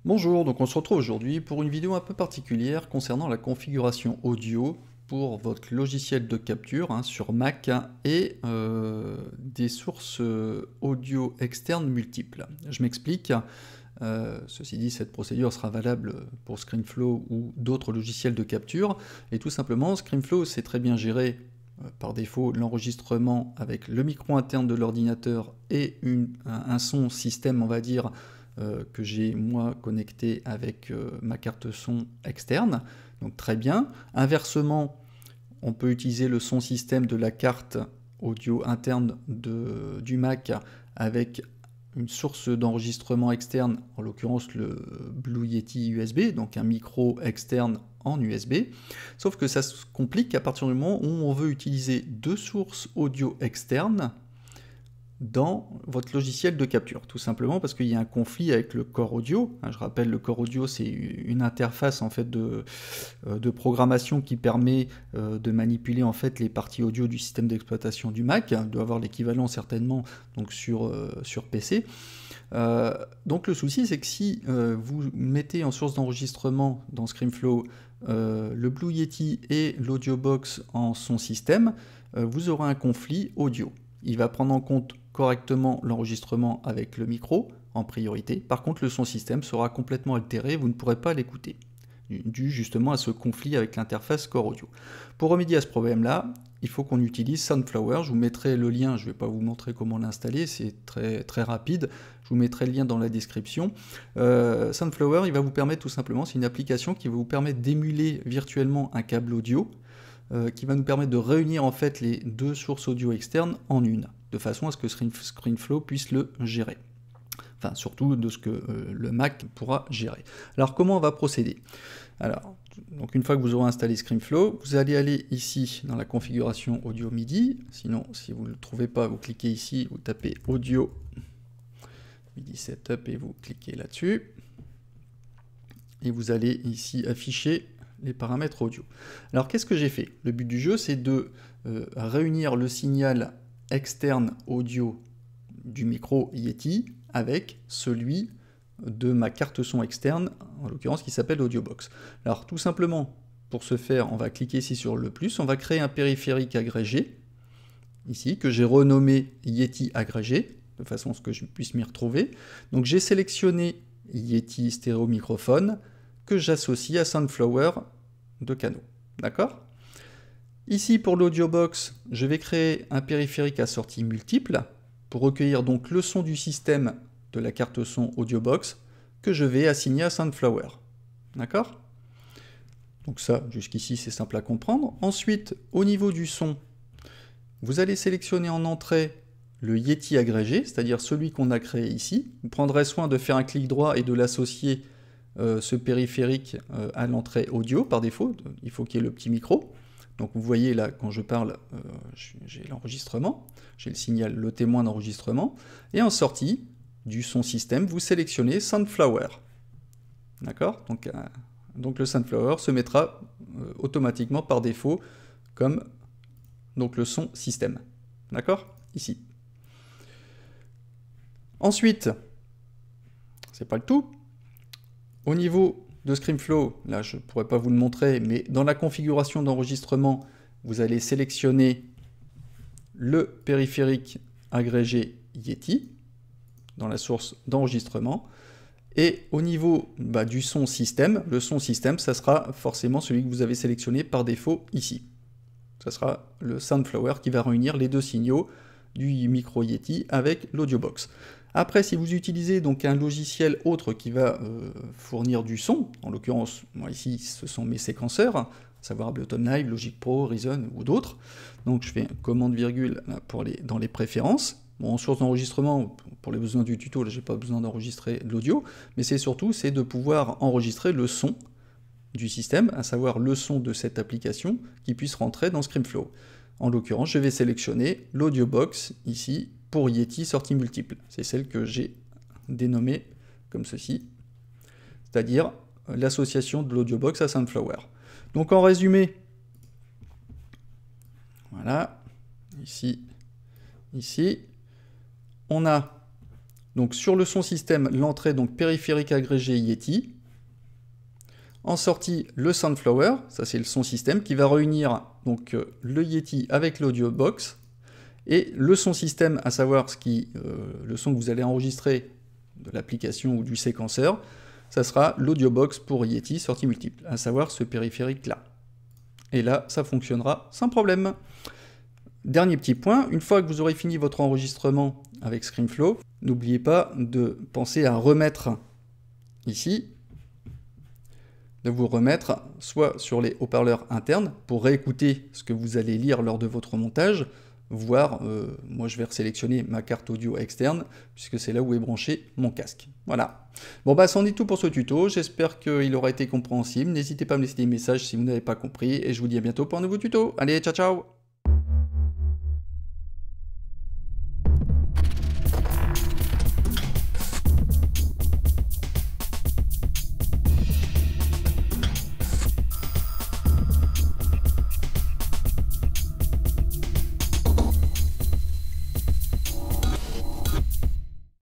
Bonjour, donc on se retrouve aujourd'hui pour une vidéo un peu particulière concernant la configuration audio pour votre logiciel de capture sur Mac et des sources audio externes multiples. Je m'explique. Ceci dit, cette procédure sera valable pour ScreenFlow ou d'autres logiciels de capture. Et tout simplement, ScreenFlow sait très bien gérer par défaut l'enregistrement avec le micro interne de l'ordinateur et un son système, on va dire, que j'ai moi connecté avec ma carte son externe. Donc très bien. Inversement, on peut utiliser le son système de la carte audio interne du Mac avec une source d'enregistrement externe, en l'occurrence le Blue Yeti USB, donc un micro externe en USB. Sauf que ça se complique à partir du moment où on veut utiliser deux sources audio externes dans votre logiciel de capture, tout simplement parce qu'il y a un conflit avec le corps audio. Je rappelle, le corps audio, c'est une interface en fait de programmation qui permet de manipuler en fait les parties audio du système d'exploitation du Mac. Il doit avoir l'équivalent certainement donc sur PC. Donc le souci, c'est que si vous mettez en source d'enregistrement dans ScreenFlow le Blue Yeti et l'AudioBox en son système, vous aurez un conflit audio. Il va prendre en compte correctement l'enregistrement avec le micro en priorité. Par contre, le son système sera complètement altéré, vous ne pourrez pas l'écouter, dû justement à ce conflit avec l'interface Core Audio. Pour remédier à ce problème-là, il faut qu'on utilise Sunflower. Je vous mettrai le lien, je ne vais pas vous montrer comment l'installer, c'est très rapide. Je vous mettrai le lien dans la description. Sunflower, il va vous permettre tout simplement, c'est une application qui va vous permettre d'émuler virtuellement un câble audio, qui va nous permettre de réunir en fait les deux sources audio externes en une, de façon à ce que ScreenFlow puisse le gérer. Enfin, surtout de ce que le Mac pourra gérer. Alors, comment on va procéder? Alors, donc une fois que vous aurez installé ScreenFlow, vous allez aller ici dans la configuration audio MIDI. Sinon, si vous ne le trouvez pas, vous cliquez ici, vous tapez Audio MIDI Setup et vous cliquez là-dessus. Et vous allez ici afficher les paramètres audio. Alors qu'est-ce que j'ai fait? Le but du jeu, c'est de réunir le signal externe audio du micro Yeti avec celui de ma carte son externe, en l'occurrence qui s'appelle AudioBox. Alors tout simplement, pour ce faire, on va cliquer ici sur le plus, on va créer un périphérique agrégé, ici, que j'ai renommé Yeti agrégé, de façon à ce que je puisse m'y retrouver. Donc j'ai sélectionné Yeti stéréo microphone, que j'associe à Sunflower de canaux. D'accord? Ici, pour l'AudioBox, je vais créer un périphérique à sortie multiple pour recueillir donc le son du système de la carte son AudioBox que je vais assigner à Sunflower. D'accord? Donc ça, jusqu'ici, c'est simple à comprendre. Ensuite, au niveau du son, vous allez sélectionner en entrée le Yeti agrégé, c'est-à-dire celui qu'on a créé ici. Vous prendrez soin de faire un clic droit et de l'associer ce périphérique à l'entrée audio par défaut. Il faut qu'il y ait le petit micro. Donc vous voyez là, quand je parle, j'ai l'enregistrement, j'ai le signal, le témoin d'enregistrement. Et en sortie du son système, vous sélectionnez Sunflower. D'accord? Donc le Sunflower se mettra automatiquement par défaut comme donc le son système. D'accord? Ici. Ensuite, c'est pas le tout. Au niveau de ScreenFlow, là je ne pourrais pas vous le montrer, mais dans la configuration d'enregistrement, vous allez sélectionner le périphérique agrégé Yeti dans la source d'enregistrement. Et au niveau du son système, le son système, ça sera forcément celui que vous avez sélectionné par défaut ici. Ça sera le Sunflower qui va réunir les deux signaux du micro Yeti avec l'AudioBox. Après, si vous utilisez donc un logiciel autre qui va fournir du son, en l'occurrence, moi ici, ce sont mes séquenceurs, à savoir Ableton Live, Logic Pro, Reason ou d'autres. Donc je fais commande virgule dans les préférences. Bon, en source d'enregistrement, pour les besoins du tuto, là j'ai pas besoin d'enregistrer l'audio, mais c'est surtout de pouvoir enregistrer le son du système, à savoir le son de cette application qui puisse rentrer dans ScreenFlow. En l'occurrence, je vais sélectionner l'AudioBox ici pour Yeti sortie multiple. C'est celle que j'ai dénommée comme ceci, c'est-à-dire l'association de l'AudioBox à Sunflower. Donc en résumé, Voilà, ici, ici. On a donc sur le son système l'entrée donc périphérique agrégé Yeti. En sortie, le Soundflower, ça c'est le son système qui va réunir donc le Yeti avec l'audio box. Et le son système, à savoir le son que vous allez enregistrer de l'application ou du séquenceur, ça sera l'audio box pour Yeti sortie multiple, à savoir ce périphérique là. Et là, ça fonctionnera sans problème. Dernier petit point, une fois que vous aurez fini votre enregistrement avec ScreamFlow, n'oubliez pas de penser à remettre ici, de vous remettre soit sur les haut-parleurs internes pour réécouter ce que vous allez lire lors de votre montage, voire, moi je vais sélectionner ma carte audio externe, puisque c'est là où est branché mon casque. Voilà. Bon bah c'en est tout pour ce tuto, j'espère qu'il aura été compréhensible, n'hésitez pas à me laisser des messages si vous n'avez pas compris, et je vous dis à bientôt pour un nouveau tuto. Allez, ciao ciao!